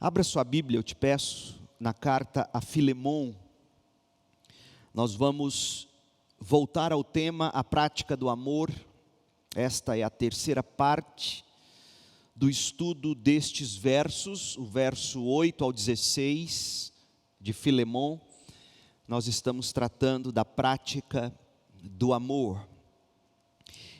Abra sua Bíblia, eu te peço, na carta a Filemon. Nós vamos voltar ao tema, a prática do amor. Esta é a terceira parte do estudo destes versos, o verso 8 ao 16 de Filemon. Nós estamos tratando da prática do amor.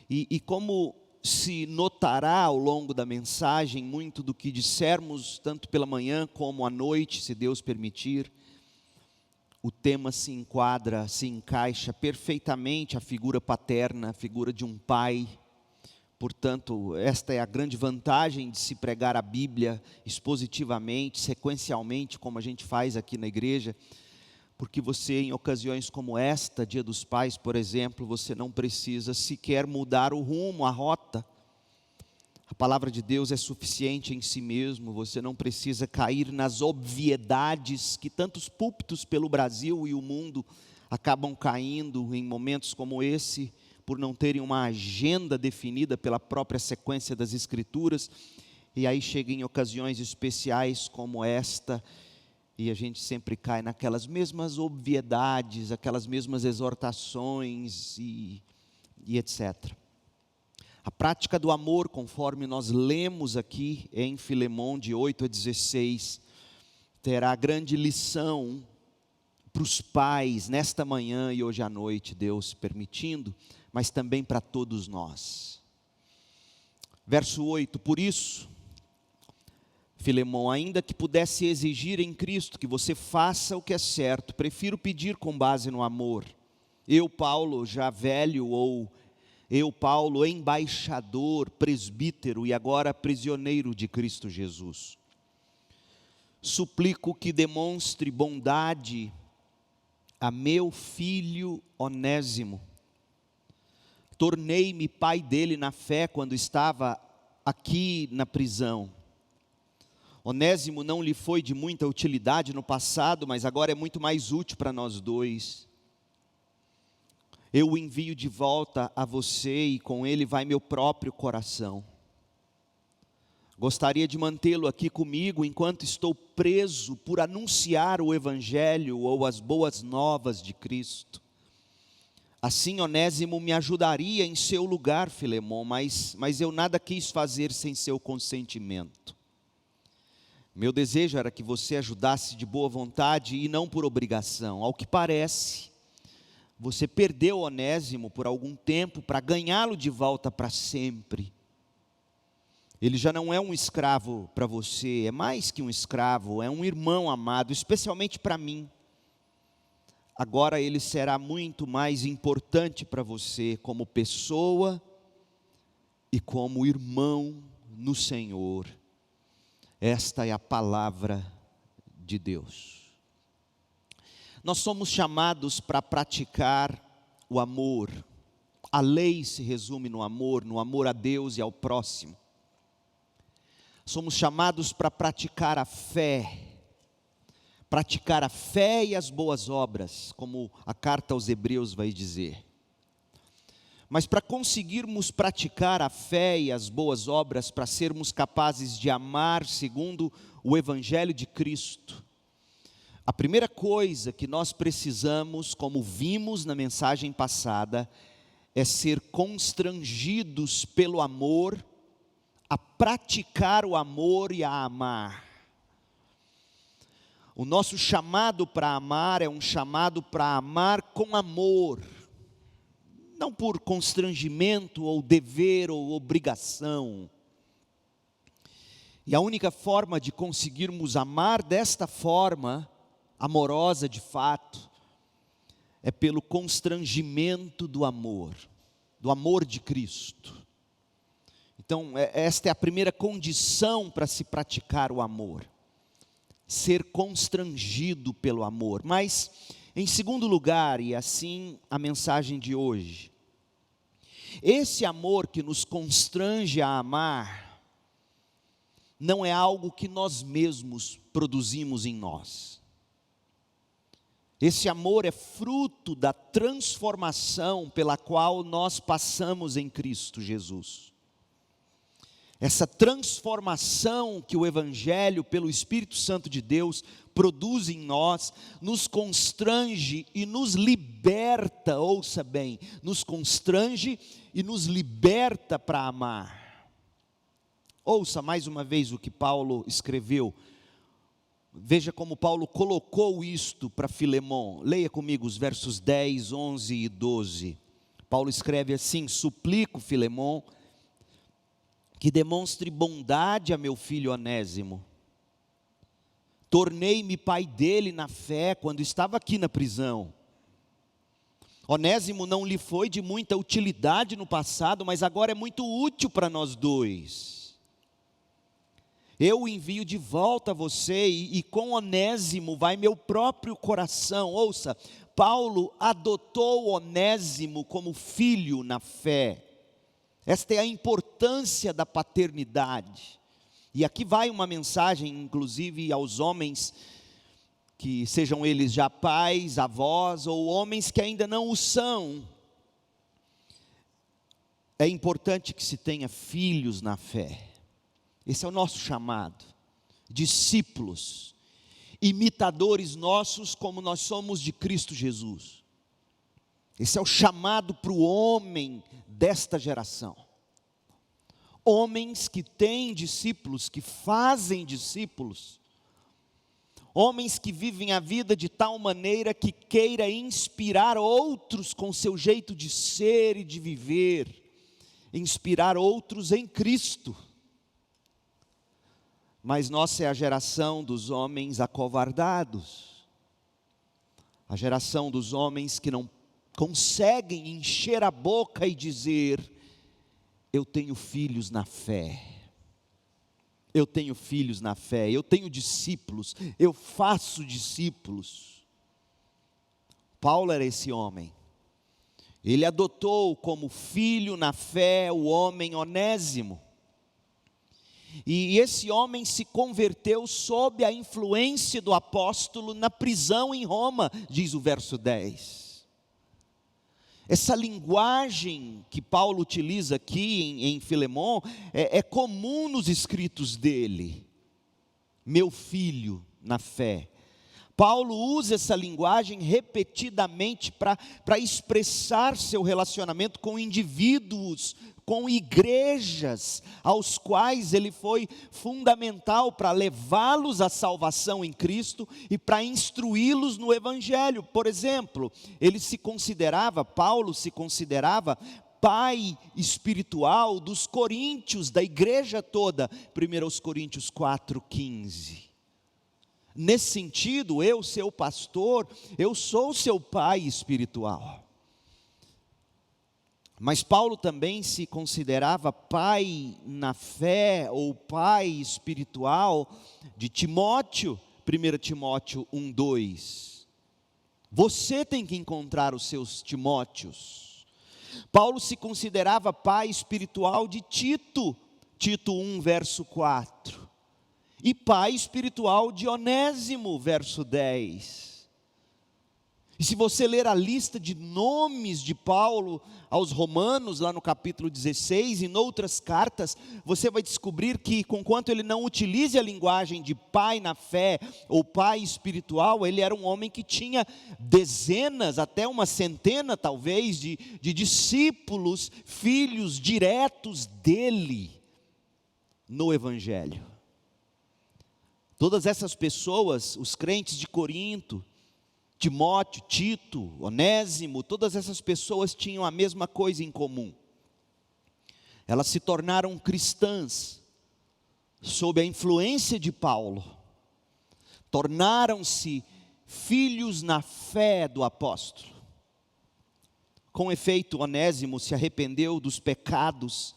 E como se notará ao longo da mensagem, muito do que dissermos, tanto pela manhã como à noite, se Deus permitir, o tema se enquadra, se encaixa perfeitamente a figura paterna, a figura de um pai. Portanto, esta é a grande vantagem de se pregar a Bíblia expositivamente, sequencialmente, como a gente faz aqui na igreja, porque você, em ocasiões como esta, Dia dos Pais, por exemplo, você não precisa sequer mudar o rumo, a rota. A palavra de Deus é suficiente em si mesmo, você não precisa cair nas obviedades que tantos púlpitos pelo Brasil e o mundo acabam caindo em momentos como esse, por não terem uma agenda definida pela própria sequência das Escrituras, e aí chega em ocasiões especiais como esta, e a gente sempre cai naquelas mesmas obviedades, aquelas mesmas exortações e etc. A prática do amor, conforme nós lemos aqui em Filemon, de 8 a 16, terá grande lição para os pais nesta manhã e hoje à noite, Deus permitindo, mas também para todos nós. Verso 8, por isso, Filemon, ainda que pudesse exigir em Cristo que você faça o que é certo, prefiro pedir com base no amor. Eu, Paulo, já velho, ou eu, Paulo, embaixador, presbítero e agora prisioneiro de Cristo Jesus, suplico que demonstre bondade a meu filho Onésimo. Tornei-me pai dele na fé quando estava aqui na prisão. Onésimo não lhe foi de muita utilidade no passado, mas agora é muito mais útil para nós dois. Eu o envio de volta a você e com ele vai meu próprio coração. Gostaria de mantê-lo aqui comigo enquanto estou preso por anunciar o Evangelho ou as boas novas de Cristo. Assim Onésimo me ajudaria em seu lugar, Filemon, mas eu nada quis fazer sem seu consentimento. Meu desejo era que você ajudasse de boa vontade e não por obrigação. Ao que parece, você perdeu Onésimo por algum tempo para ganhá-lo de volta para sempre. Ele já não é um escravo para você, é mais que um escravo, é um irmão amado, especialmente para mim. Agora ele será muito mais importante para você como pessoa e como irmão no Senhor. Esta é a palavra de Deus. Nós somos chamados para praticar o amor. A lei se resume no amor a Deus e ao próximo. Somos chamados para praticar a fé e as boas obras, como a carta aos Hebreus vai dizer. Mas para conseguirmos praticar a fé e as boas obras, para sermos capazes de amar segundo o Evangelho de Cristo, a primeira coisa que nós precisamos, como vimos na mensagem passada, é ser constrangidos pelo amor, a praticar o amor e a amar. O nosso chamado para amar é um chamado para amar com amor, não por constrangimento ou dever ou obrigação. E a única forma de conseguirmos amar desta forma, amorosa de fato, é pelo constrangimento do amor de Cristo. Então, esta é a primeira condição para se praticar o amor, ser constrangido pelo amor. Mas, em segundo lugar, e assim a mensagem de hoje, esse amor que nos constrange a amar, não é algo que nós mesmos produzimos em nós. Esse amor é fruto da transformação pela qual nós passamos em Cristo Jesus. essa transformação que o Evangelho, pelo Espírito Santo de Deus, produz em nós, nos constrange e nos liberta, ouça bem, nos constrange e nos liberta para amar. Ouça mais uma vez o que Paulo escreveu. Veja como Paulo colocou isto para Filemon. Leia comigo os versos 10, 11 e 12. Paulo escreve assim: suplico, Filemon, que demonstre bondade a meu filho Onésimo. Tornei-me pai dele na fé quando estava aqui na prisão. Onésimo não lhe foi de muita utilidade no passado, mas agora é muito útil para nós dois. Eu o envio de volta a você e com Onésimo vai meu próprio coração. Ouça, Paulo adotou Onésimo como filho na fé. Esta é a importância da paternidade. E aqui vai uma mensagem, inclusive, aos homens, que sejam eles já pais, avós, ou homens que ainda não o são. É importante que se tenha filhos na fé. Esse é o nosso chamado. Discípulos, imitadores nossos como nós somos de Cristo Jesus. Esse é o chamado para o homem desta geração. Homens que têm discípulos, que fazem discípulos. Homens que vivem a vida de tal maneira que queira inspirar outros com seu jeito de ser e de viver. Inspirar outros em Cristo. Mas nossa é a geração dos homens acovardados. A geração dos homens que não conseguem encher a boca e dizer: eu tenho filhos na fé, eu tenho filhos na fé, eu tenho discípulos, eu faço discípulos. Paulo era esse homem. Ele adotou como filho na fé o homem Onésimo. E esse homem se converteu sob a influência do apóstolo na prisão em Roma, diz o verso 10. Essa linguagem que Paulo utiliza aqui em Filemon é comum nos escritos dele. Meu filho na fé. Paulo usa essa linguagem repetidamente para expressar seu relacionamento com indivíduos, com igrejas, aos quais ele foi fundamental para levá-los à salvação em Cristo e para instruí-los no Evangelho. Por exemplo, Paulo se considerava pai espiritual dos coríntios, da igreja toda, 1 Coríntios 4,15. Nesse sentido, eu, seu pastor, eu sou seu pai espiritual. Mas Paulo também se considerava pai na fé, ou pai espiritual de Timóteo, 1 Timóteo 1:2. Você tem que encontrar os seus Timóteos. Paulo se considerava pai espiritual de Tito, Tito 1, verso 4. E pai espiritual de Onésimo, verso 10. E se você ler a lista de nomes de Paulo aos Romanos, lá no capítulo 16, e noutras cartas, você vai descobrir que, conquanto ele não utilize a linguagem de pai na fé, ou pai espiritual, ele era um homem que tinha dezenas, até uma centena talvez, de discípulos, filhos diretos dele, no Evangelho. Todas essas pessoas, os crentes de Corinto, Timóteo, Tito, Onésimo, todas essas pessoas tinham a mesma coisa em comum. Elas se tornaram cristãs, sob a influência de Paulo. Tornaram-se filhos na fé do apóstolo. Com efeito, Onésimo se arrependeu dos pecados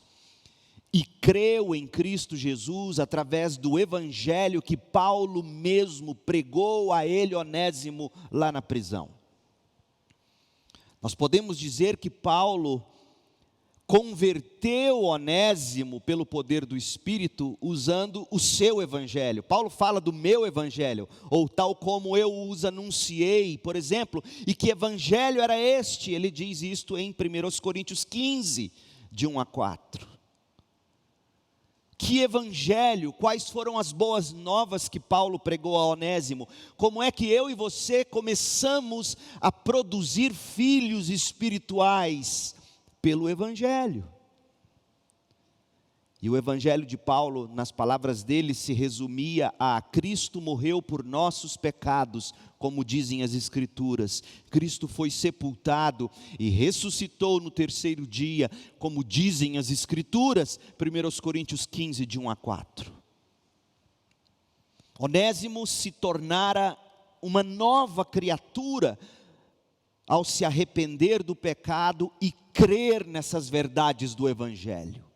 e creu em Cristo Jesus através do evangelho que Paulo mesmo pregou a ele, Onésimo, lá na prisão. Nós podemos dizer que Paulo converteu Onésimo pelo poder do Espírito usando o seu evangelho. Paulo fala do meu evangelho, ou tal como eu os anunciei, por exemplo. E que evangelho era este? Ele diz isto em 1 Coríntios 15, de 1 a 4. Que evangelho, quais foram as boas novas que Paulo pregou a Onésimo? Como é que eu e você começamos a produzir filhos espirituais? Pelo evangelho. E o evangelho de Paulo, nas palavras dele, se resumia a: Cristo morreu por nossos pecados, como dizem as Escrituras. Cristo foi sepultado e ressuscitou no terceiro dia, como dizem as Escrituras. 1 Coríntios 15, de 1 a 4. Onésimo se tornara uma nova criatura ao se arrepender do pecado e crer nessas verdades do evangelho.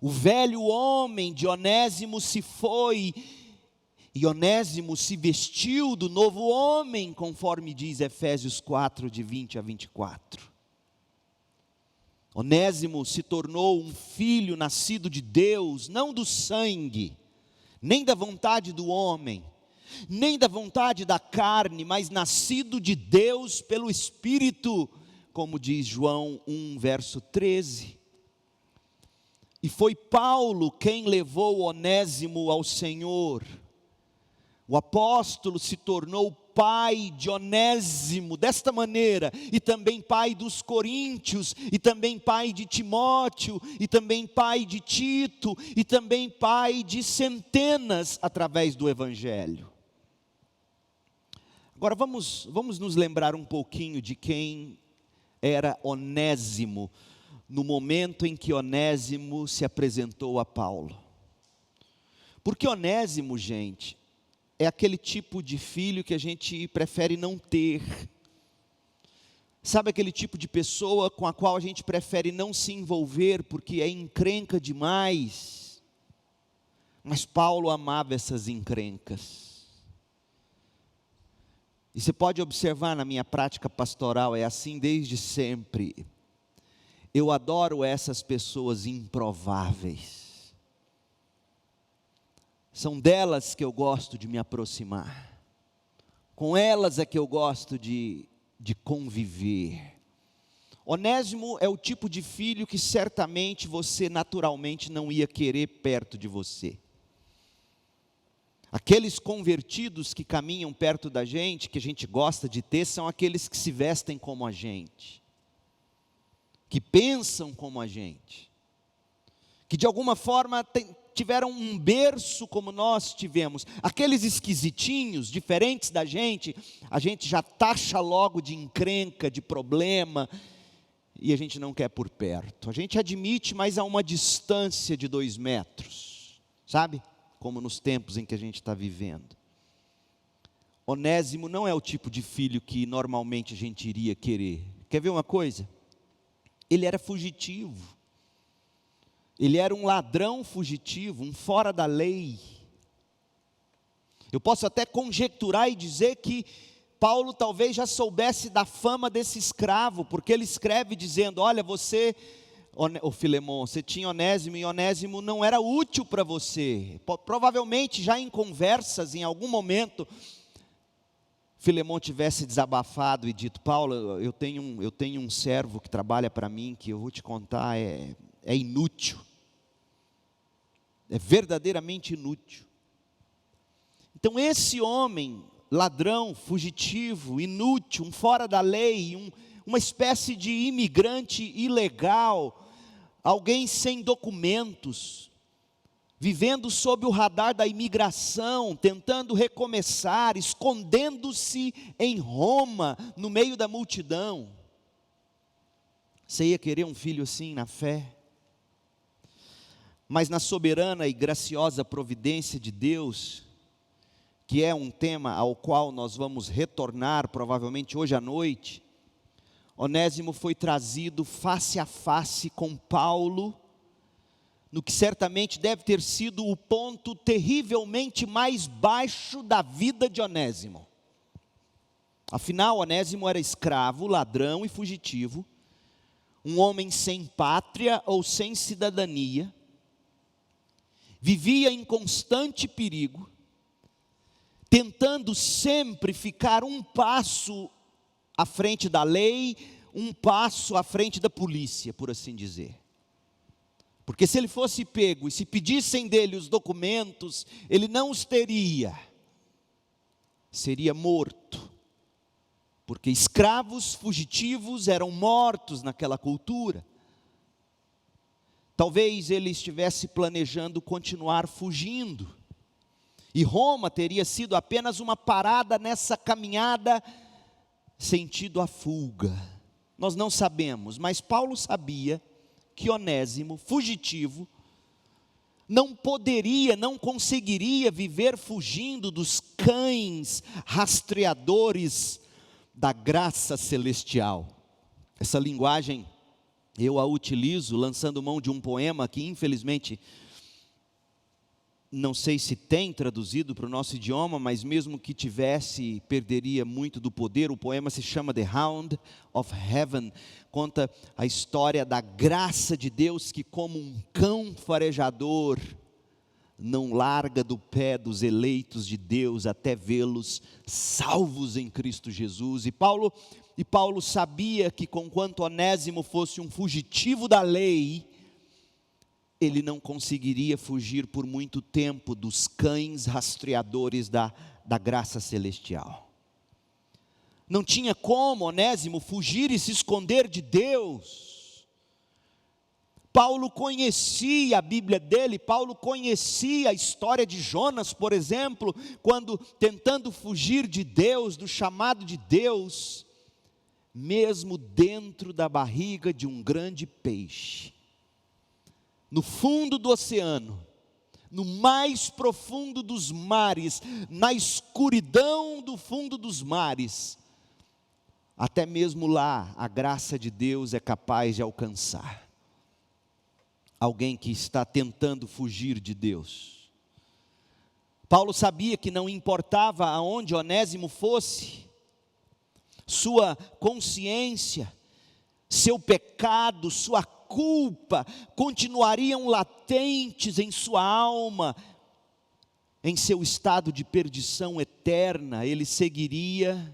O velho homem de Onésimo se foi, e Onésimo se vestiu do novo homem, conforme diz Efésios 4, de 20 a 24. Onésimo se tornou um filho nascido de Deus, não do sangue, nem da vontade do homem, nem da vontade da carne, mas nascido de Deus pelo Espírito, como diz João 1, verso 13. E foi Paulo quem levou Onésimo ao Senhor. O apóstolo se tornou pai de Onésimo, desta maneira, e também pai dos coríntios, e também pai de Timóteo, e também pai de Tito, e também pai de centenas através do evangelho. Agora vamos nos lembrar um pouquinho de quem era Onésimo, no momento em que Onésimo se apresentou a Paulo. Porque Onésimo, gente, é aquele tipo de filho que a gente prefere não ter. Sabe aquele tipo de pessoa com a qual a gente prefere não se envolver porque é encrenca demais? Mas Paulo amava essas encrencas. E você pode observar na minha prática pastoral, é assim desde sempre. Eu adoro essas pessoas improváveis. São delas que eu gosto de me aproximar. Com elas é que eu gosto de conviver. Onésimo é o tipo de filho que certamente você naturalmente não ia querer perto de você. Aqueles convertidos que caminham perto da gente, que a gente gosta de ter, são aqueles que se vestem como a gente, que pensam como a gente, que de alguma forma tiveram um berço como nós tivemos. Aqueles esquisitinhos, diferentes da gente, a gente já taxa logo de encrenca, de problema, e a gente não quer por perto. A gente admite, mas a uma distância de 2 metros, sabe? Como nos tempos em que a gente está vivendo. Onésimo não é o tipo de filho que normalmente a gente iria querer. Quer ver uma coisa? Ele era fugitivo. Ele era um ladrão fugitivo, um fora da lei. Eu posso até conjecturar e dizer que Paulo talvez já soubesse da fama desse escravo, porque ele escreve dizendo: olha, você, ô Filemon, você tinha Onésimo e Onésimo não era útil para você. Provavelmente já em conversas, em algum momento, Filemon tivesse desabafado e dito: Paulo, eu tenho um servo que trabalha para mim, que eu vou te contar, é inútil. É verdadeiramente inútil. Então esse homem, ladrão, fugitivo, inútil, um fora da lei, uma espécie de imigrante ilegal, alguém sem documentos, vivendo sob o radar da imigração, tentando recomeçar, escondendo-se em Roma, no meio da multidão. Você ia querer um filho assim na fé? Mas na soberana e graciosa providência de Deus, que é um tema ao qual nós vamos retornar provavelmente hoje à noite, Onésimo foi trazido face a face com Paulo, no que certamente deve ter sido o ponto terrivelmente mais baixo da vida de Onésimo. Afinal, Onésimo era escravo, ladrão e fugitivo, um homem sem pátria ou sem cidadania, vivia em constante perigo, tentando sempre ficar um passo à frente da lei, um passo à frente da polícia, por assim dizer. Porque se ele fosse pego e se pedissem dele os documentos, ele não os teria, seria morto. Porque escravos fugitivos eram mortos naquela cultura. Talvez ele estivesse planejando continuar fugindo. E Roma teria sido apenas uma parada nessa caminhada sentido a fuga. Nós não sabemos, mas Paulo sabia que Onésimo, fugitivo, não poderia, não conseguiria viver fugindo dos cães rastreadores da graça celestial. Essa linguagem eu a utilizo lançando mão de um poema que infelizmente não sei se tem traduzido para o nosso idioma, mas mesmo que tivesse, perderia muito do poder. O poema se chama The Hound of Heaven, conta a história da graça de Deus que, como um cão farejador, não larga do pé dos eleitos de Deus até vê-los salvos em Cristo Jesus. E Paulo sabia que, conquanto Onésimo fosse um fugitivo da lei, ele não conseguiria fugir por muito tempo dos cães rastreadores da graça celestial. Não tinha como Onésimo fugir e se esconder de Deus. Paulo conhecia a Bíblia dele, Paulo conhecia a história de Jonas, por exemplo, quando tentando fugir de Deus, do chamado de Deus, mesmo dentro da barriga de um grande peixe, no fundo do oceano, no mais profundo dos mares, na escuridão do fundo dos mares, até mesmo lá a graça de Deus é capaz de alcançar alguém que está tentando fugir de Deus. Paulo sabia que não importava aonde Onésimo fosse, sua consciência, seu pecado, sua culpa continuariam latentes em sua alma, em seu estado de perdição eterna. Ele seguiria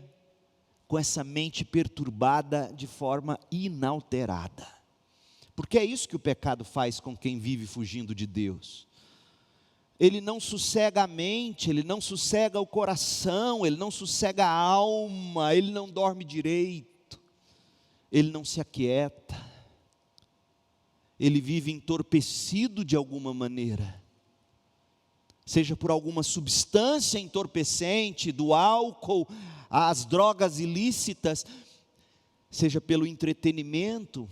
com essa mente perturbada de forma inalterada, porque é isso que o pecado faz com quem vive fugindo de Deus. Ele não sossega a mente, ele não sossega o coração, ele não sossega a alma, ele não dorme direito, ele não se aquieta. Ele vive entorpecido de alguma maneira, seja por alguma substância entorpecente, do álcool, às drogas ilícitas, seja pelo entretenimento,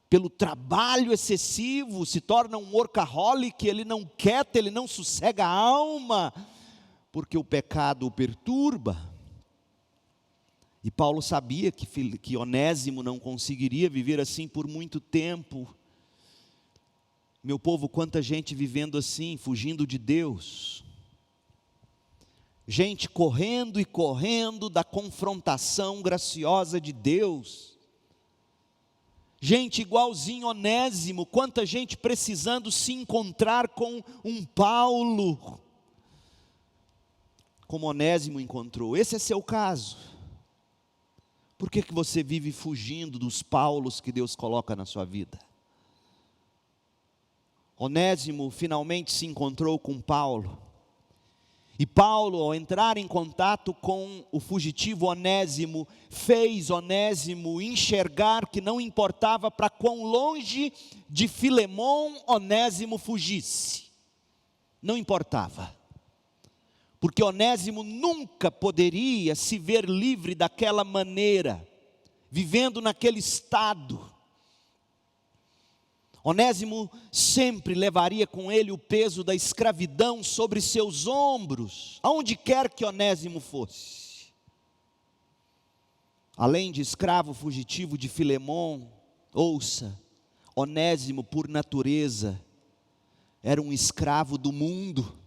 pelo trabalho excessivo, se torna um workaholic, ele não quieta, ele não sossega a alma, porque o pecado o perturba. E Paulo sabia que Onésimo não conseguiria viver assim por muito tempo. Meu povo, quanta gente vivendo assim, fugindo de Deus. Gente correndo e correndo da confrontação graciosa de Deus. Gente igualzinho Onésimo, quanta gente precisando se encontrar com um Paulo, como Onésimo encontrou. Esse é seu caso. Por que você vive fugindo dos Paulos que Deus coloca na sua vida? Onésimo finalmente se encontrou com Paulo, e Paulo, ao entrar em contato com o fugitivo Onésimo, fez Onésimo enxergar que não importava para quão longe de Filemom Onésimo fugisse, não importava, porque Onésimo nunca poderia se ver livre daquela maneira, vivendo naquele estado. Onésimo sempre levaria com ele o peso da escravidão sobre seus ombros, aonde quer que Onésimo fosse. Além de escravo fugitivo de Filemom, ouça, Onésimo por natureza era um escravo do mundo,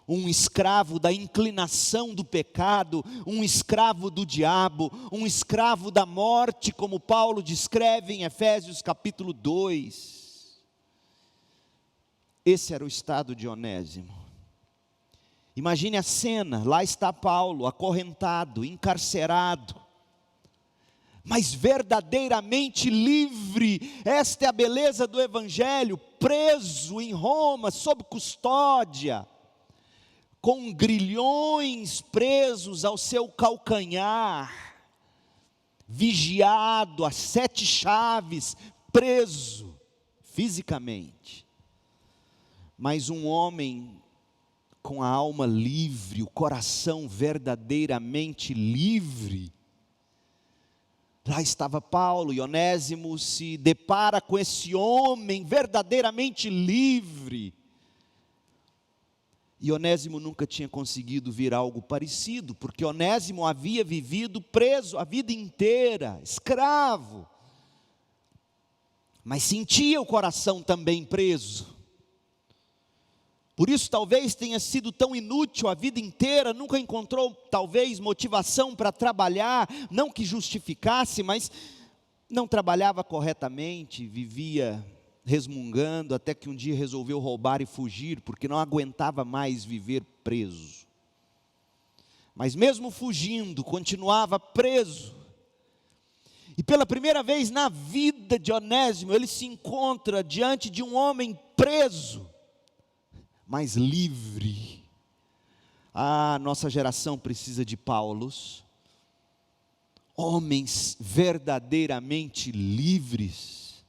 um escravo da inclinação do pecado, um escravo do diabo, um escravo da morte, como Paulo descreve em Efésios capítulo 2. Esse era o estado de Onésimo. Imagine a cena, lá está Paulo, acorrentado, encarcerado, mas verdadeiramente livre. Esta é a beleza do Evangelho, preso em Roma, sob custódia, com grilhões presos ao seu calcanhar, vigiado a 7 chaves, preso fisicamente. Mas um homem com a alma livre, o coração verdadeiramente livre. Lá estava Paulo, e Onésimo se depara com esse homem verdadeiramente livre. E Onésimo nunca tinha conseguido ver algo parecido, porque Onésimo havia vivido preso a vida inteira, escravo. Mas sentia o coração também preso. Por isso talvez tenha sido tão inútil a vida inteira, nunca encontrou talvez motivação para trabalhar, não que justificasse, mas não trabalhava corretamente, vivia resmungando, até que um dia resolveu roubar e fugir, porque não aguentava mais viver preso. Mas mesmo fugindo, continuava preso. E pela primeira vez na vida de Onésimo, ele se encontra diante de um homem preso, mas livre. Nossa geração precisa de Paulos, homens verdadeiramente livres,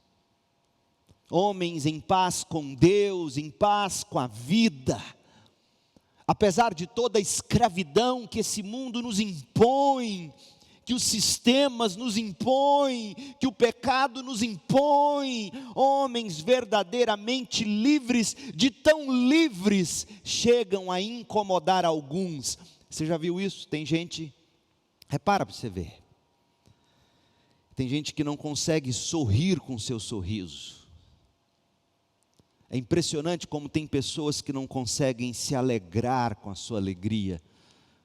homens em paz com Deus, em paz com a vida, apesar de toda a escravidão que esse mundo nos impõe, que os sistemas nos impõem, que o pecado nos impõe, homens verdadeiramente livres, de tão livres, chegam a incomodar alguns. Você já viu isso? Tem gente, repara para você ver, tem gente que não consegue sorrir com seu sorriso. É impressionante como tem pessoas que não conseguem se alegrar com a sua alegria,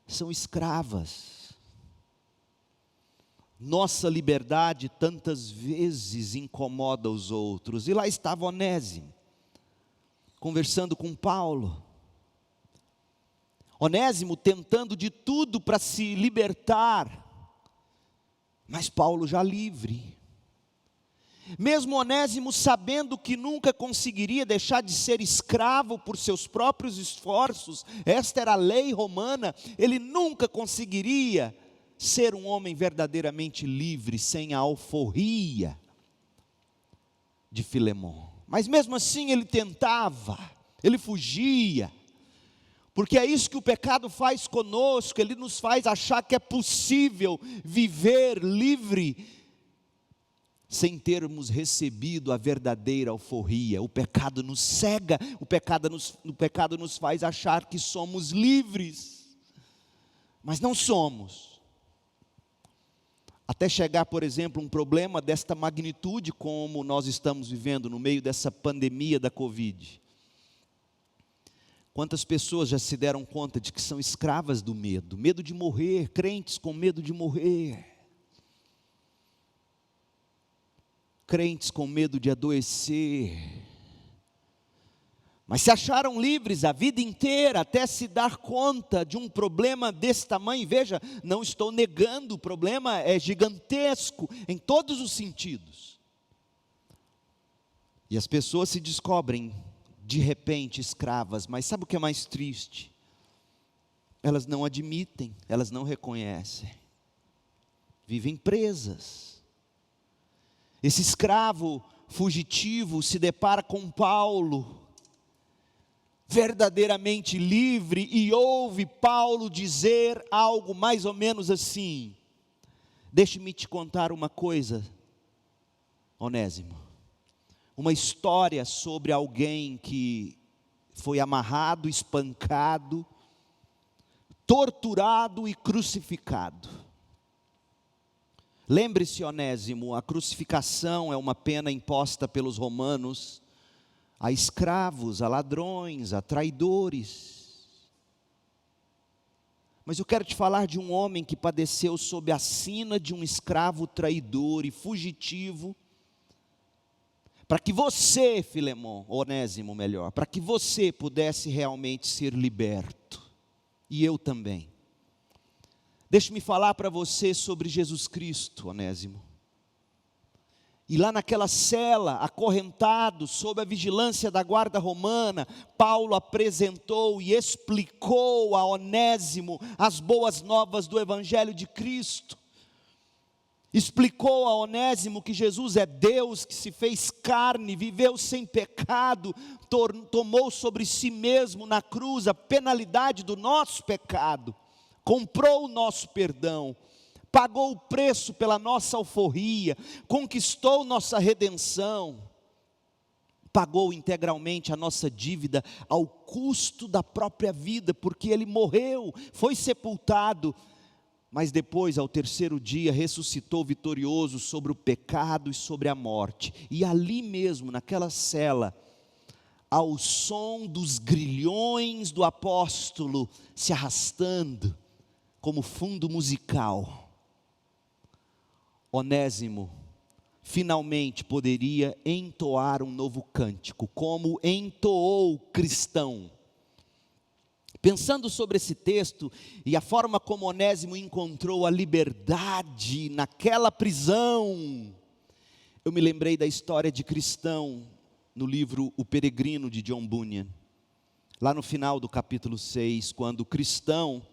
são escravas. Nossa liberdade tantas vezes incomoda os outros. E lá estava Onésimo, conversando com Paulo. Onésimo tentando de tudo para se libertar, mas Paulo já livre. Mesmo Onésimo sabendo que nunca conseguiria deixar de ser escravo por seus próprios esforços, esta era a lei romana, ele nunca conseguiria ser um homem verdadeiramente livre, sem a alforria de Filemon. Mas mesmo assim ele tentava, ele fugia, porque é isso que o pecado faz conosco, ele nos faz achar que é possível viver livre, sem termos recebido a verdadeira alforria. O pecado nos cega, o pecado nos faz achar que somos livres, mas não somos. Até chegar, por exemplo, um problema desta magnitude como nós estamos vivendo no meio dessa pandemia da Covid. Quantas pessoas já se deram conta de que são escravas do medo, medo de morrer, crentes com medo de morrer, crentes com medo de adoecer, mas se acharam livres a vida inteira, até se dar conta de um problema desse tamanho. Veja, não estou negando, o problema é gigantesco, em todos os sentidos. E as pessoas se descobrem, de repente, escravas, mas sabe o que é mais triste? Elas não admitem, elas não reconhecem, vivem presas. Esse escravo fugitivo se depara com Paulo, verdadeiramente livre, e ouve Paulo dizer algo mais ou menos assim: deixe-me te contar uma coisa, Onésimo, uma história sobre alguém que foi amarrado, espancado, torturado e crucificado. Lembre-se, Onésimo, a crucificação é uma pena imposta pelos romanos a escravos, a ladrões, a traidores. Mas eu quero te falar de um homem que padeceu sob a sina de um escravo traidor e fugitivo, para que você, Filemon, Onésimo melhor, para que você pudesse realmente ser liberto, e eu também. Deixe-me falar para você sobre Jesus Cristo, Onésimo. E lá naquela cela, acorrentado, sob a vigilância da guarda romana, Paulo apresentou e explicou a Onésimo as boas novas do Evangelho de Cristo. Explicou a Onésimo que Jesus é Deus, que se fez carne, viveu sem pecado, tomou sobre si mesmo na cruz a penalidade do nosso pecado, comprou o nosso perdão, pagou o preço pela nossa alforria, conquistou nossa redenção, pagou integralmente a nossa dívida ao custo da própria vida, porque Ele morreu, foi sepultado, mas depois, ao terceiro dia, ressuscitou vitorioso sobre o pecado e sobre a morte. E ali mesmo, naquela cela, ao som dos grilhões do apóstolo se arrastando, como fundo musical, Onésimo finalmente poderia entoar um novo cântico, como entoou o cristão. Pensando sobre esse texto e a forma como Onésimo encontrou a liberdade naquela prisão, eu me lembrei da história de Cristão no livro O Peregrino de John Bunyan. Lá no final do capítulo 6, quando Cristão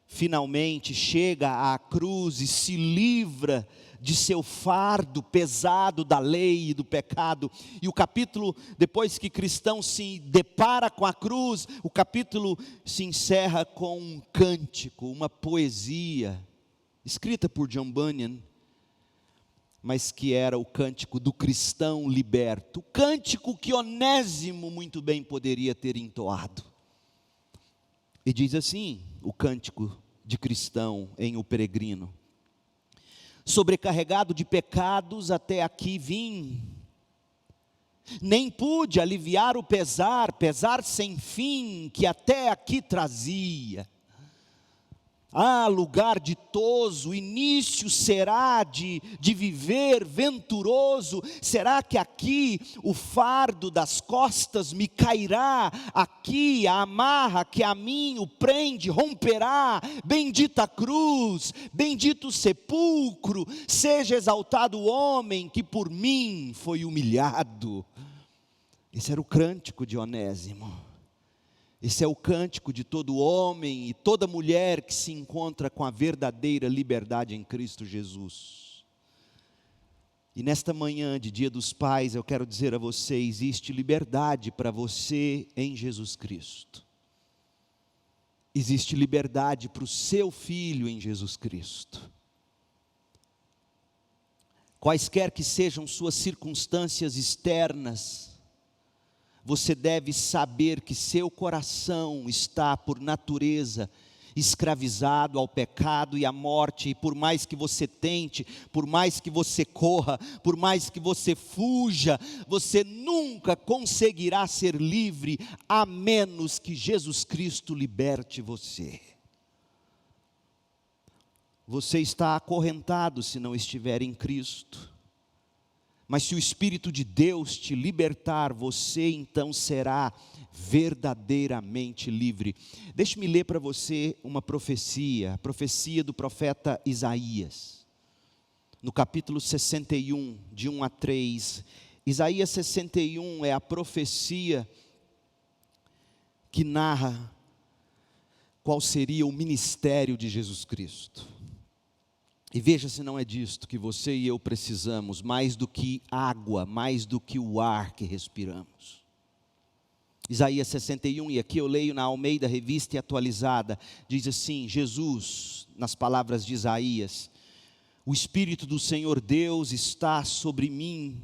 finalmente chega à cruz e se livra de seu fardo pesado da lei e do pecado, e o capítulo, depois que Cristão se depara com a cruz, o capítulo se encerra com um cântico, uma poesia, escrita por John Bunyan, mas que era o cântico do cristão liberto, o cântico que Onésimo muito bem poderia ter entoado. E diz assim, o cântico de Cristão em O Peregrino: sobrecarregado de pecados até aqui vim, nem pude aliviar o pesar, pesar sem fim que até aqui trazia. Ah, lugar ditoso, início será de viver venturoso, será que aqui o fardo das costas me cairá, aqui a amarra que a mim o prende romperá, bendita cruz, bendito sepulcro, seja exaltado o homem que por mim foi humilhado. Esse era o cântico de Onésimo. Esse é o cântico de todo homem e toda mulher que se encontra com a verdadeira liberdade em Cristo Jesus. E nesta manhã de Dia dos Pais, eu quero dizer a você, existe liberdade para você em Jesus Cristo. Existe liberdade para o seu filho em Jesus Cristo. Quaisquer que sejam suas circunstâncias externas, você deve saber que seu coração está, por natureza, escravizado ao pecado e à morte, e por mais que você tente, por mais que você corra, por mais que você fuja, você nunca conseguirá ser livre, a menos que Jesus Cristo liberte você. Você está acorrentado se não estiver em Cristo. Mas se o Espírito de Deus te libertar, você então será verdadeiramente livre. Deixe-me ler para você uma profecia, a profecia do profeta Isaías. No capítulo 61, de 1 a 3. Isaías 61 é a profecia que narra qual seria o ministério de Jesus Cristo. E veja se não é disto que você e eu precisamos, mais do que água, mais do que o ar que respiramos. Isaías 61, e aqui eu leio na Almeida Revista e Atualizada, diz assim: Jesus, nas palavras de Isaías: o Espírito do Senhor Deus está sobre mim,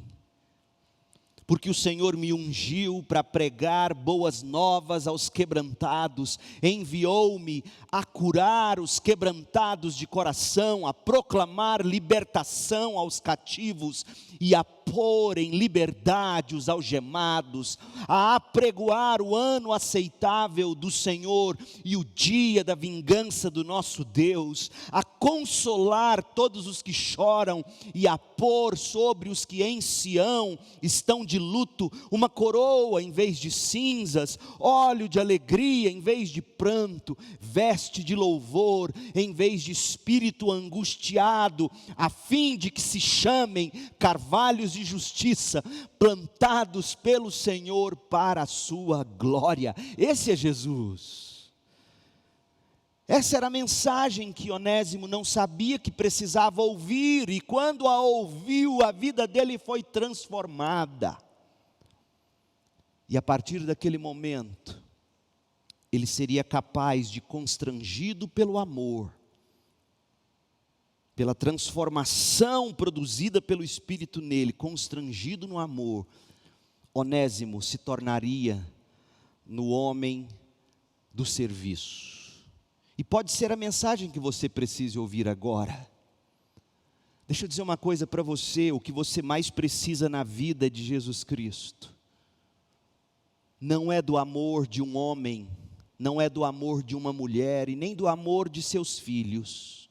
porque o Senhor me ungiu para pregar boas novas aos quebrantados, enviou-me a curar os quebrantados de coração, a proclamar libertação aos cativos e a pôr em liberdade os algemados, a apregoar o ano aceitável do Senhor e o dia da vingança do nosso Deus, a consolar todos os que choram e a pôr sobre os que em Sião estão de luto uma coroa em vez de cinzas, óleo de alegria em vez de pranto, veste de louvor em vez de espírito angustiado, a fim de que se chamem carvalhos de justiça, plantados pelo Senhor para a sua glória. Esse é Jesus. Essa era a mensagem que Onésimo não sabia que precisava ouvir, e quando a ouviu, a vida dele foi transformada. E a partir daquele momento, ele seria capaz de, constrangido pelo amor, pela transformação produzida pelo Espírito nele, constrangido no amor, Onésimo se tornaria no homem do serviço. E pode ser a mensagem que você precise ouvir agora. Deixa eu dizer uma coisa para você: o que você mais precisa na vida de Jesus Cristo não é do amor de um homem, não é do amor de uma mulher e nem do amor de seus filhos.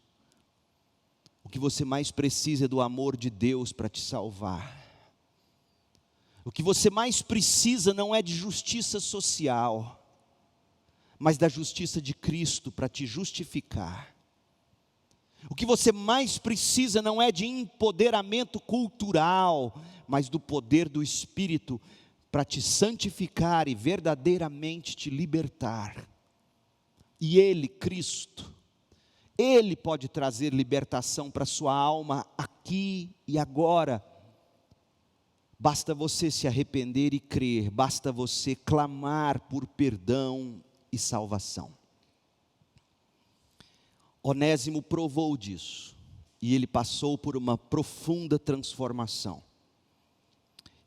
O que você mais precisa é do amor de Deus para te salvar. O que você mais precisa não é de justiça social, mas da justiça de Cristo para te justificar. O que você mais precisa não é de empoderamento cultural, mas do poder do Espírito para te santificar e verdadeiramente te libertar. E Ele, Cristo, Ele pode trazer libertação para a sua alma aqui e agora. Basta você se arrepender e crer, basta você clamar por perdão e salvação. Onésimo provou disso, e ele passou por uma profunda transformação.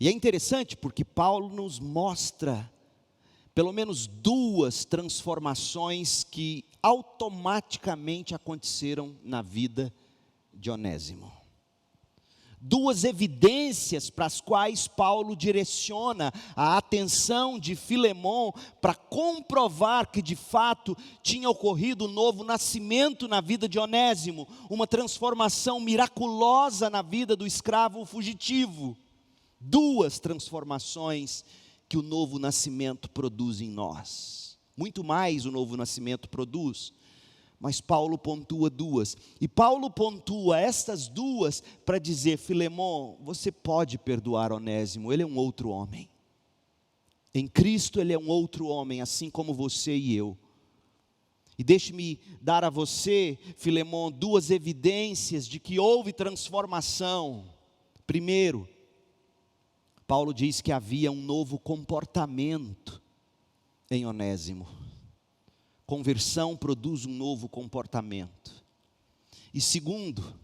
E é interessante porque Paulo nos mostra pelo menos duas transformações que automaticamente aconteceram na vida de Onésimo. Duas evidências para as quais Paulo direciona a atenção de Filemon para comprovar que de fato tinha ocorrido um novo nascimento na vida de Onésimo, uma transformação miraculosa na vida do escravo fugitivo. Duas transformações que o novo nascimento produz em nós. Muito mais o novo nascimento produz, mas Paulo pontua duas. E Paulo pontua estas duas para dizer: Filemon, você pode perdoar Onésimo, ele é um outro homem. Em Cristo ele é um outro homem, assim como você e eu. E deixe-me dar a você, Filemon, duas evidências de que houve transformação. Primeiro, Paulo diz que havia um novo comportamento em Onésimo. Conversão produz um novo comportamento. E segundo,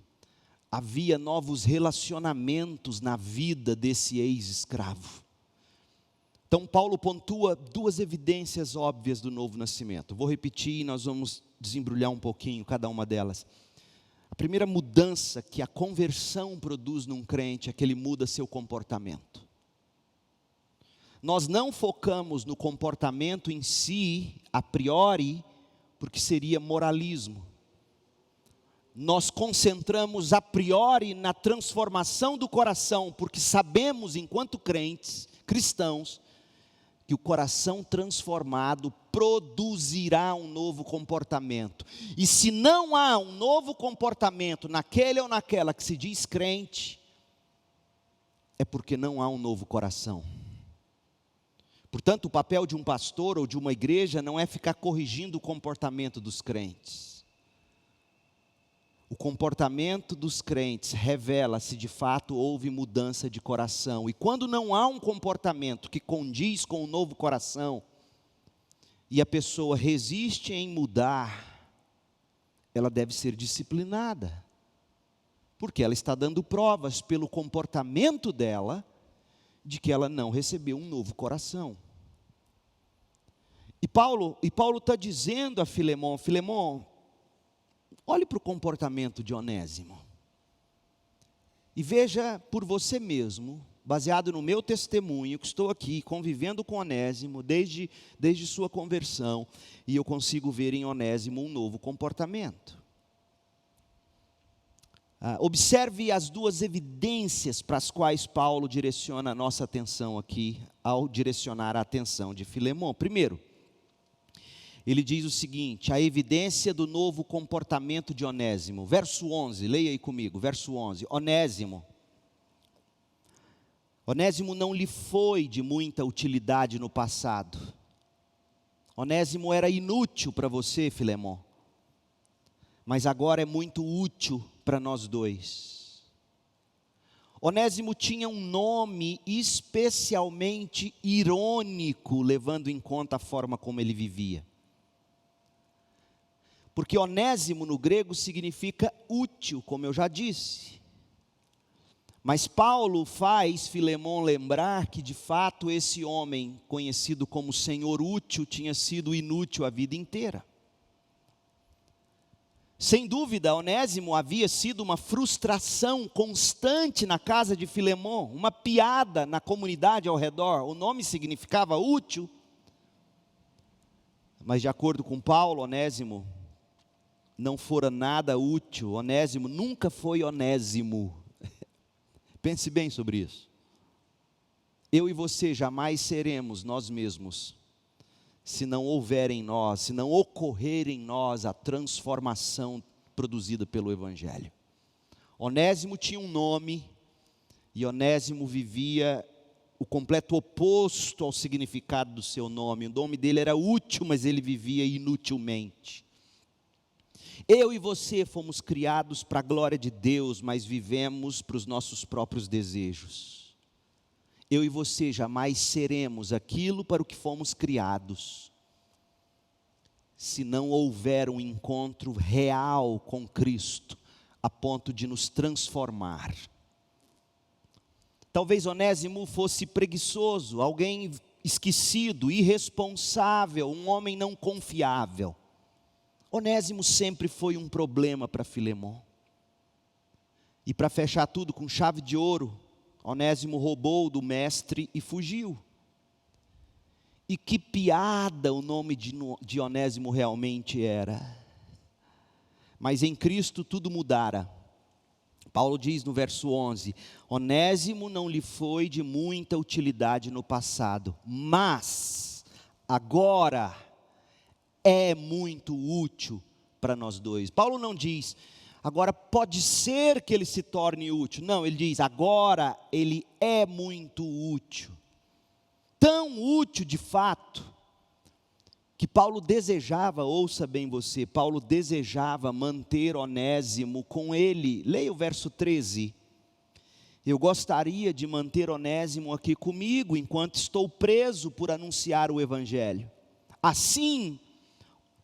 havia novos relacionamentos na vida desse ex-escravo. Então Paulo pontua duas evidências óbvias do novo nascimento. Vou repetir e nós vamos desembrulhar um pouquinho cada uma delas. A primeira mudança que a conversão produz num crente é que ele muda seu comportamento. Nós não focamos no comportamento em si, a priori, porque seria moralismo. Nós concentramos a priori na transformação do coração, porque sabemos, enquanto crentes, cristãos, que o coração transformado produzirá um novo comportamento. E se não há um novo comportamento naquele ou naquela que se diz crente, é porque não há um novo coração. Portanto, o papel de um pastor ou de uma igreja não é ficar corrigindo o comportamento dos crentes. O comportamento dos crentes revela se de fato houve mudança de coração. E quando não há um comportamento que condiz com o novo coração, e a pessoa resiste em mudar, ela deve ser disciplinada. Porque ela está dando provas pelo comportamento dela, de que ela não recebeu um novo coração. E Paulo está dizendo a Filemon: Filemon, olhe para o comportamento de Onésimo. E veja por você mesmo, baseado no meu testemunho, que estou aqui convivendo com Onésimo desde sua conversão, e eu consigo ver em Onésimo um novo comportamento. Observe as duas evidências para as quais Paulo direciona a nossa atenção aqui, ao direcionar a atenção de Filemon. Primeiro, ele diz o seguinte: a evidência do novo comportamento de Onésimo. Verso 11, leia aí comigo, verso 11. Onésimo não lhe foi de muita utilidade no passado. Onésimo era inútil para você, Filemon, mas agora é muito útil para nós dois. Onésimo tinha um nome especialmente irônico, levando em conta a forma como ele vivia. Porque Onésimo no grego significa útil, como eu já disse. Mas Paulo faz Filemon lembrar que de fato esse homem, conhecido como Senhor útil, tinha sido inútil a vida inteira. Sem dúvida, Onésimo havia sido uma frustração constante na casa de Filemon, uma piada na comunidade ao redor. O nome significava útil, mas de acordo com Paulo, Onésimo não fora nada útil. Onésimo nunca foi Onésimo. Pense bem sobre isso. Eu e você jamais seremos nós mesmos, se não houver em nós, se não ocorrer em nós a transformação produzida pelo Evangelho. Onésimo tinha um nome, e Onésimo vivia o completo oposto ao significado do seu nome. O nome dele era útil, mas ele vivia inutilmente. Eu e você fomos criados para a glória de Deus, mas vivemos para os nossos próprios desejos. Eu e você jamais seremos aquilo para o que fomos criados, se não houver um encontro real com Cristo, a ponto de nos transformar. Talvez Onésimo fosse preguiçoso, alguém esquecido, irresponsável, um homem não confiável. Onésimo sempre foi um problema para Filemon. E para fechar tudo com chave de ouro, Onésimo roubou do mestre e fugiu. E que piada o nome de Onésimo realmente era. Mas em Cristo tudo mudara. Paulo diz no verso 11: Onésimo não lhe foi de muita utilidade no passado, mas agora é muito útil para nós dois. Paulo não diz, agora pode ser que ele se torne útil. Não, ele diz, agora ele é muito útil. Tão útil de fato, que Paulo desejava, ouça bem você, Paulo desejava manter Onésimo com ele. Leia o verso 13. Eu gostaria de manter Onésimo aqui comigo, enquanto estou preso por anunciar o Evangelho. Assim,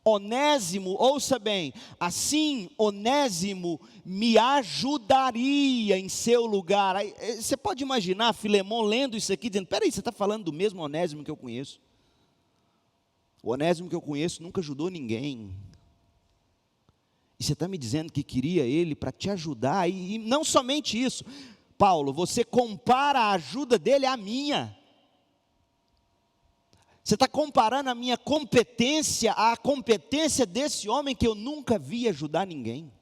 Onésimo, ouça bem, assim Onésimo me ajudaria em seu lugar. Aí, você pode imaginar Filemon lendo isso aqui, dizendo, peraí, você está falando do mesmo Onésimo que eu conheço? O Onésimo que eu conheço nunca ajudou ninguém. E você está me dizendo que queria ele para te ajudar, e não somente isso, Paulo, você compara a ajuda dele à minha. Você está comparando a minha competência à competência desse homem que eu nunca vi ajudar ninguém.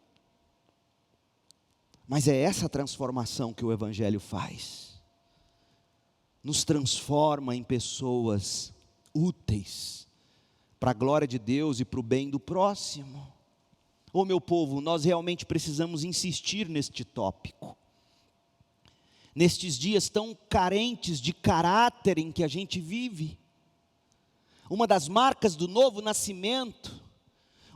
Mas é essa transformação que o Evangelho faz. Nos transforma em pessoas úteis, para a glória de Deus e para o bem do próximo. Ô meu povo, nós realmente precisamos insistir neste tópico. Nestes dias tão carentes de caráter em que a gente vive. Uma das marcas do novo nascimento,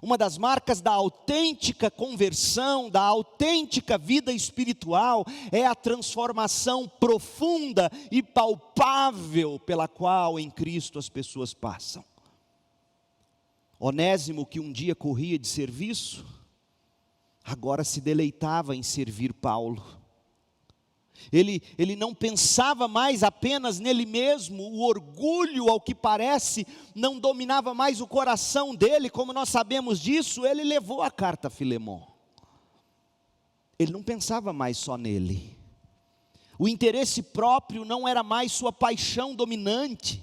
uma das marcas da autêntica conversão, da autêntica vida espiritual, é a transformação profunda e palpável pela qual em Cristo as pessoas passam. Onésimo, que um dia corria de serviço, agora se deleitava em servir Paulo. Ele não pensava mais apenas nele mesmo, o orgulho, ao que parece, não dominava mais o coração dele, como nós sabemos disso. Ele levou a carta a Filemon. Ele não pensava mais só nele. O interesse próprio não era mais sua paixão dominante.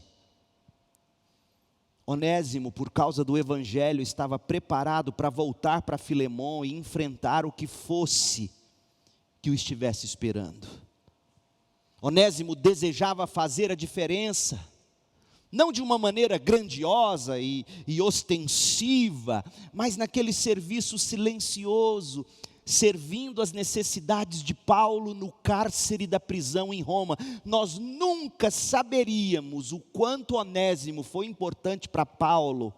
Onésimo, por causa do Evangelho, estava preparado para voltar para Filemon e enfrentar o que fosse que o estivesse esperando. Onésimo desejava fazer a diferença, não de uma maneira grandiosa e ostensiva, mas naquele serviço silencioso, servindo as necessidades de Paulo no cárcere da prisão em Roma. Nós nunca saberíamos o quanto Onésimo foi importante para Paulo,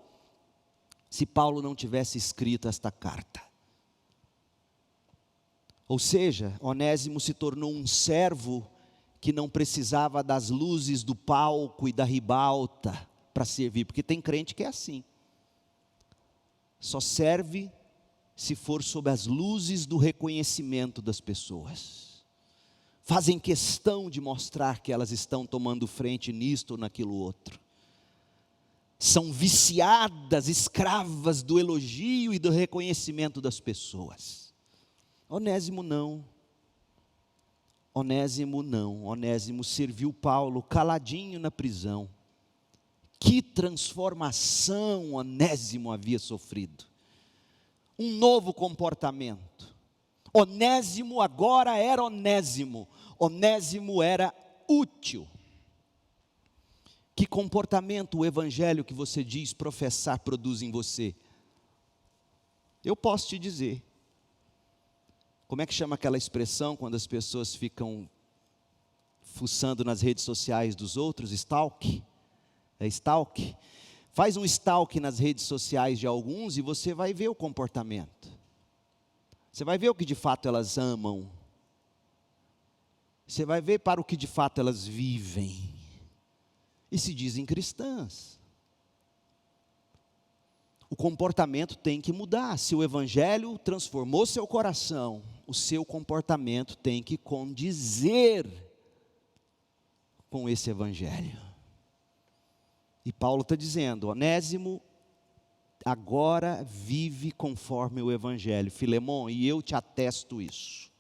se Paulo não tivesse escrito esta carta. Ou seja, Onésimo se tornou um servo que não precisava das luzes do palco e da ribalta para servir, porque tem crente que é assim, só serve se for sob as luzes do reconhecimento das pessoas, fazem questão de mostrar que elas estão tomando frente nisto ou naquilo outro, são viciadas, escravas do elogio e do reconhecimento das pessoas. Onésimo não. Onésimo serviu Paulo caladinho na prisão. Que transformação Onésimo havia sofrido. Um novo comportamento. Onésimo agora era Onésimo. Onésimo era útil. Que comportamento o evangelho que você diz professar produz em você? Eu posso te dizer. Como é que chama aquela expressão quando as pessoas ficam fuçando nas redes sociais dos outros? Stalk? É stalk? Faz um stalk nas redes sociais de alguns e você vai ver o comportamento. Você vai ver o que de fato elas amam. Você vai ver para o que de fato elas vivem. E se dizem cristãs. O comportamento tem que mudar. Se o evangelho transformou seu coração, o seu comportamento tem que condizer com esse evangelho. E Paulo está dizendo, Onésimo agora vive conforme o evangelho. Filemon, e eu te atesto isso.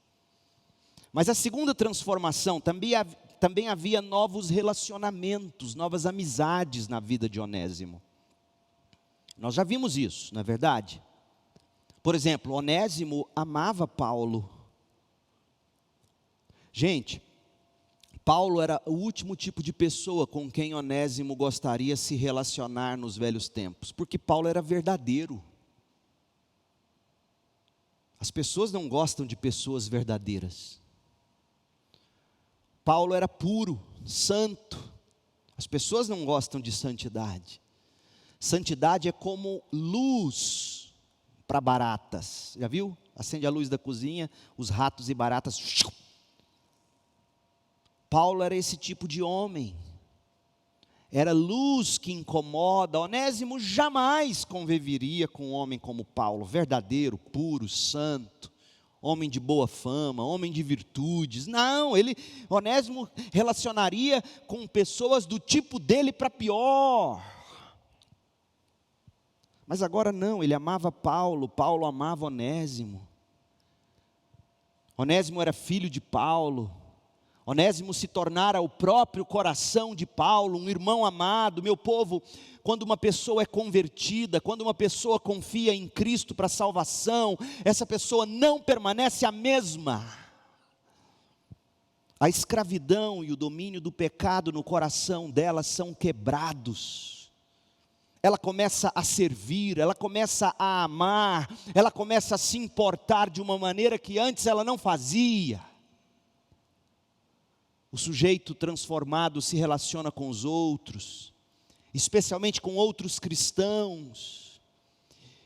Mas a segunda transformação, também havia novos relacionamentos, novas amizades na vida de Onésimo. Nós já vimos isso, não é verdade? Por exemplo, Onésimo amava Paulo. Gente, Paulo era o último tipo de pessoa com quem Onésimo gostaria de se relacionar nos velhos tempos, porque Paulo era verdadeiro. As pessoas não gostam de pessoas verdadeiras. Paulo era puro, santo. As pessoas não gostam de santidade. Santidade é como luz para baratas. Já viu? Acende a luz da cozinha, os ratos e baratas. Paulo era esse tipo de homem. Era luz que incomoda. Onésimo jamais conviveria com um homem como Paulo, verdadeiro, puro, santo, homem de boa fama, homem de virtudes. Não, Onésimo relacionaria com pessoas do tipo dele para pior. Mas agora não, ele amava Paulo, Paulo amava Onésimo. Onésimo era filho de Paulo. Onésimo se tornara o próprio coração de Paulo, um irmão amado. Meu povo, quando uma pessoa é convertida, quando uma pessoa confia em Cristo para a salvação, essa pessoa não permanece a mesma. A escravidão e o domínio do pecado no coração dela são quebrados. Ela começa a servir, ela começa a amar, ela começa a se importar de uma maneira que antes ela não fazia. O sujeito transformado se relaciona com os outros, especialmente com outros cristãos.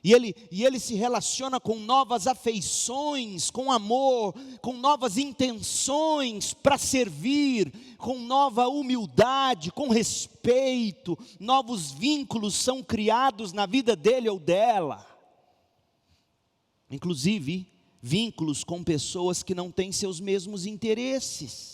E ele se relaciona com novas afeições, com amor, com novas intenções para servir, com nova humildade, com respeito. Novos vínculos são criados na vida dele ou dela. Inclusive, vínculos com pessoas que não têm seus mesmos interesses.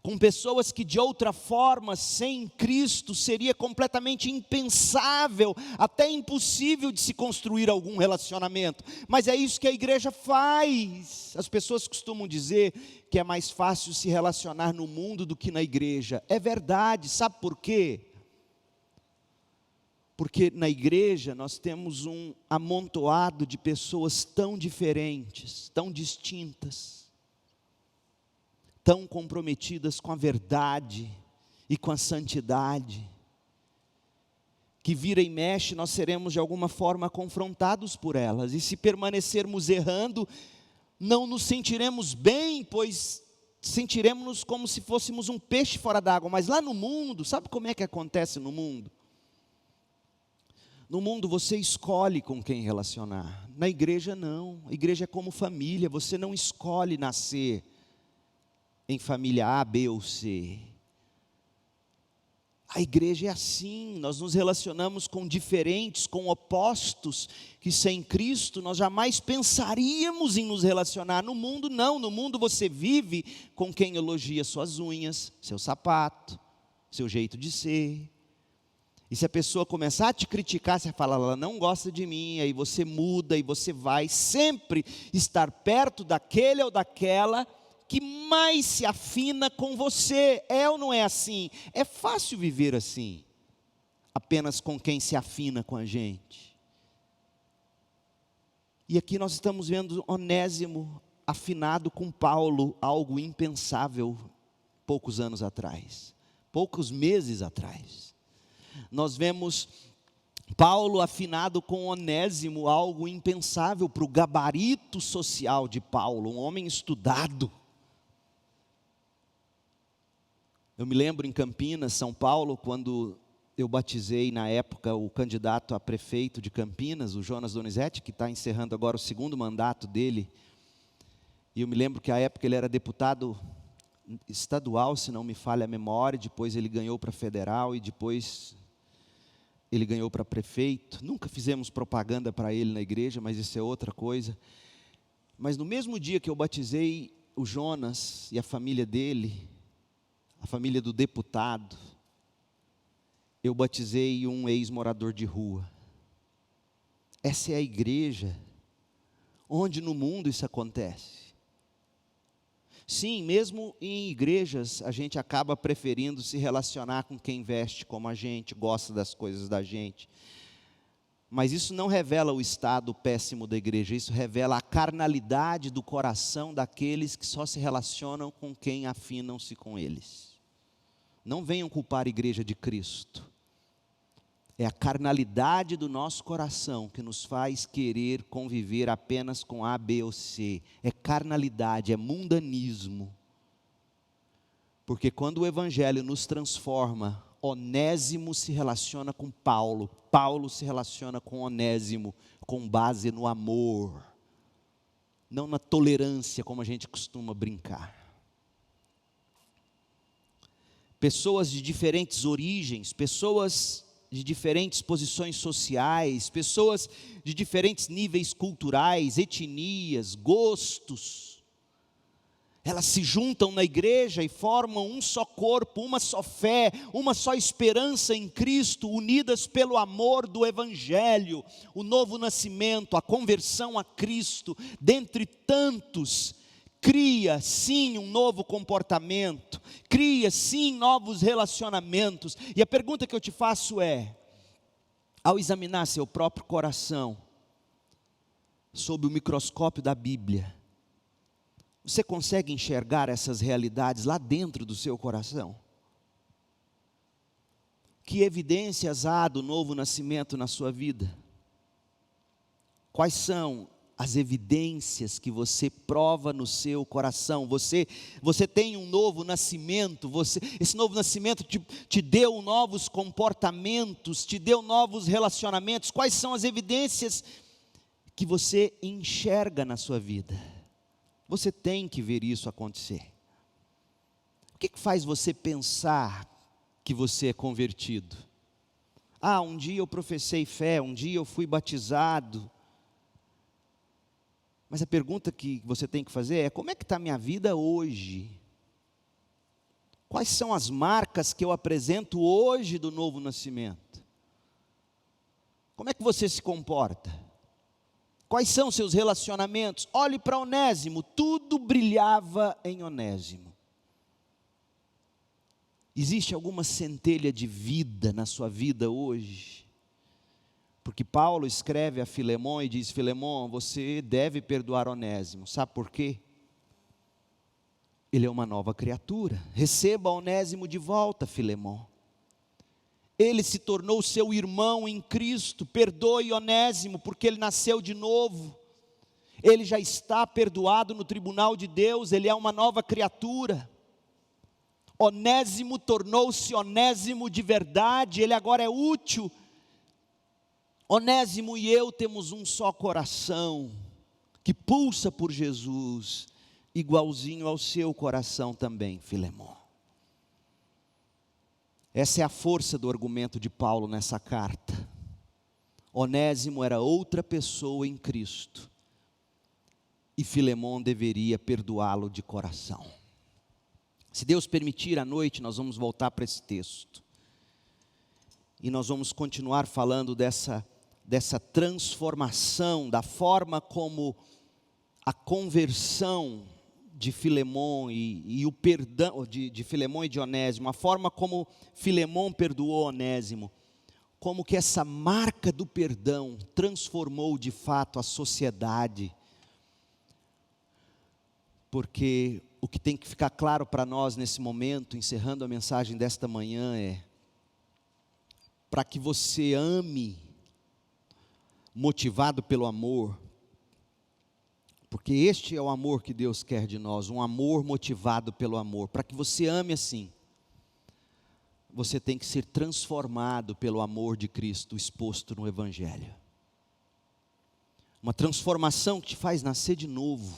com pessoas que de outra forma, sem Cristo, seria completamente impensável, até impossível de se construir algum relacionamento. Mas é isso que a igreja faz. As pessoas costumam dizer que é mais fácil se relacionar no mundo do que na igreja. É verdade, sabe por quê? Porque na igreja nós temos um amontoado de pessoas tão diferentes, tão distintas, tão comprometidas com a verdade e com a santidade, que vira e mexe nós seremos de alguma forma confrontados por elas, e se permanecermos errando, não nos sentiremos bem, pois sentiremos-nos como se fôssemos um peixe fora d'água. Mas lá no mundo, sabe como é que acontece no mundo? No mundo você escolhe com quem relacionar, na igreja não. A igreja é como família, você não escolhe nascer em família A, B ou C. A igreja é assim, nós nos relacionamos com diferentes, com opostos, que sem Cristo nós jamais pensaríamos em nos relacionar. No mundo não, no mundo você vive com quem elogia suas unhas, seu sapato, seu jeito de ser. E se a pessoa começar a te criticar, você fala, ela não gosta de mim, aí você muda e você vai sempre estar perto daquele ou daquela que mais se afina com você. É ou não é assim? É fácil viver assim, apenas com quem se afina com a gente. E aqui nós estamos vendo Onésimo afinado com Paulo, algo impensável poucos anos atrás, poucos meses atrás. Nós vemos Paulo afinado com Onésimo, algo impensável para o gabarito social de Paulo, um homem estudado. Eu me lembro em Campinas, São Paulo, quando eu batizei na época o candidato a prefeito de Campinas, o Jonas Donizete, que está encerrando agora o segundo mandato dele. E eu me lembro que à época ele era deputado estadual, se não me falha a memória, depois ele ganhou para federal e depois ele ganhou para prefeito. Nunca fizemos propaganda para ele na igreja, mas isso é outra coisa. Mas no mesmo dia que eu batizei o Jonas e a família dele, a família do deputado, eu batizei um ex-morador de rua. Essa é a igreja. Onde no mundo isso acontece? Sim, mesmo em igrejas, a gente acaba preferindo se relacionar com quem veste como a gente, gosta das coisas da gente. Mas isso não revela o estado péssimo da igreja, isso revela a carnalidade do coração daqueles que só se relacionam com quem afinam-se com eles. Não venham culpar a igreja de Cristo. É a carnalidade do nosso coração que nos faz querer conviver apenas com A, B ou C. É carnalidade, é mundanismo. Porque quando o Evangelho nos transforma, Onésimo se relaciona com Paulo, Paulo se relaciona com Onésimo, com base no amor, não na tolerância, como a gente costuma brincar. Pessoas de diferentes origens, pessoas de diferentes posições sociais, pessoas de diferentes níveis culturais, etnias, gostos, elas se juntam na igreja e formam um só corpo, uma só fé, uma só esperança em Cristo, unidas pelo amor do Evangelho, o novo nascimento, a conversão a Cristo, dentre tantos. Cria sim um novo comportamento, cria sim novos relacionamentos. E a pergunta que eu te faço é: ao examinar seu próprio coração, sob o microscópio da Bíblia, você consegue enxergar essas realidades lá dentro do seu coração? Que evidências há do novo nascimento na sua vida? Quais são as evidências que você prova no seu coração? Você tem um novo nascimento, esse novo nascimento te deu novos comportamentos, te deu novos relacionamentos. Quais são as evidências que você enxerga na sua vida? Você tem que ver isso acontecer. O que faz você pensar que você é convertido? Ah, um dia eu professei fé, um dia eu fui batizado. Mas a pergunta que você tem que fazer é: como é que está a minha vida hoje? Quais são as marcas que eu apresento hoje do novo nascimento? Como é que você se comporta? Quais são seus relacionamentos? Olhe para Onésimo, tudo brilhava em Onésimo. Existe alguma centelha de vida na sua vida hoje? Porque Paulo escreve a Filemon e diz: Filemon, você deve perdoar Onésimo. Sabe por quê? Ele é uma nova criatura. Receba Onésimo de volta, Filemon. Ele se tornou seu irmão em Cristo. Perdoe Onésimo, porque ele nasceu de novo. Ele já está perdoado no tribunal de Deus. Ele é uma nova criatura. Onésimo tornou-se Onésimo de verdade. Ele agora é útil. Onésimo e eu temos um só coração, que pulsa por Jesus, igualzinho ao seu coração também, Filemon. Essa é a força do argumento de Paulo nessa carta. Onésimo era outra pessoa em Cristo, e Filemon deveria perdoá-lo de coração. Se Deus permitir, à noite nós vamos voltar para esse texto, e nós vamos continuar falando dessa transformação, da forma como a conversão de Filemon e o perdão de Filemon e de Onésimo, a forma como Filemon perdoou Onésimo, como que essa marca do perdão transformou de fato a sociedade. Porque o que tem que ficar claro para nós nesse momento, encerrando a mensagem desta manhã, é: para que você ame, motivado pelo amor, porque este é o amor que Deus quer de nós, um amor motivado pelo amor. Para que você ame assim, você tem que ser transformado pelo amor de Cristo exposto no Evangelho. Uma transformação que te faz nascer de novo,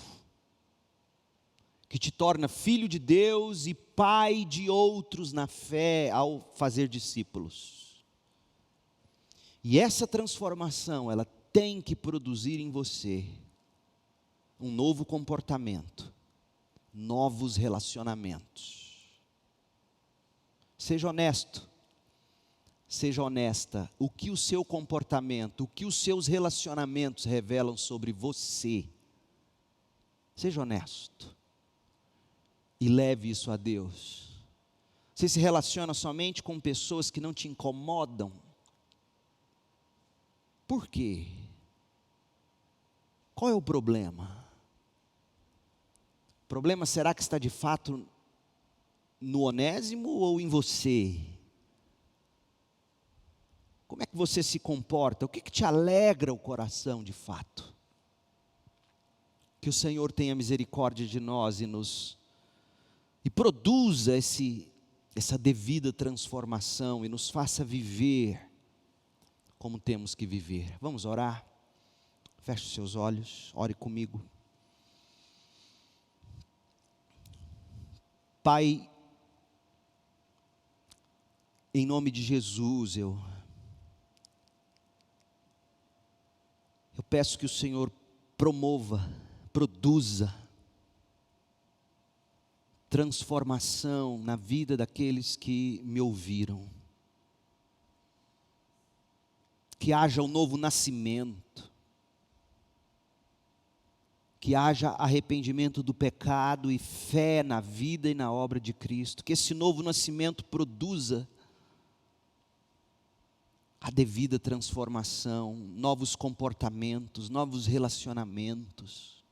que te torna filho de Deus e pai de outros na fé ao fazer discípulos. E essa transformação, ela tem que produzir em você um novo comportamento, novos relacionamentos. Seja honesto, seja honesta. O que o seu comportamento, o que os seus relacionamentos revelam sobre você? Seja honesto e leve isso a Deus. Você se relaciona somente com pessoas que não te incomodam? Por quê? Qual é o problema? O problema será que está de fato no Onésimo ou em você? Como é que você se comporta? O que te alegra o coração de fato? Que o Senhor tenha misericórdia de nós e produza essa devida transformação e nos faça viver como temos que viver. Vamos orar? Feche os seus olhos, ore comigo. Pai, em nome de Jesus, eu peço que o Senhor produza transformação na vida daqueles que me ouviram. Que haja um novo nascimento, que haja arrependimento do pecado e fé na vida e na obra de Cristo, que esse novo nascimento produza a devida transformação, novos comportamentos, novos relacionamentos,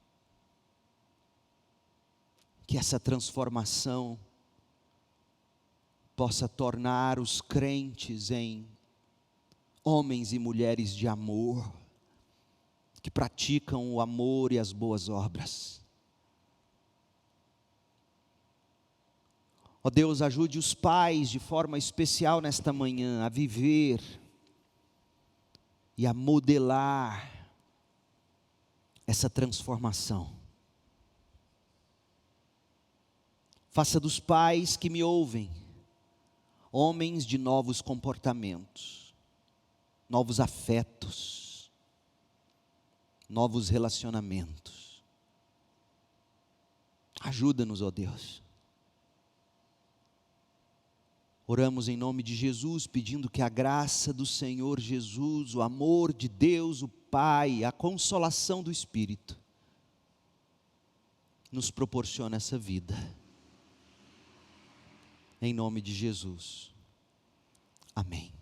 que essa transformação possa tornar os crentes em homens e mulheres de amor, que praticam o amor e as boas obras. Ó Deus, ajude os pais de forma especial nesta manhã a viver e a modelar essa transformação. Faça dos pais que me ouvem homens de novos comportamentos, novos afetos, novos relacionamentos. Ajuda-nos, ó Deus. Oramos em nome de Jesus, pedindo que a graça do Senhor Jesus, o amor de Deus, o Pai, a consolação do Espírito, nos proporcione essa vida. Em nome de Jesus. Amém.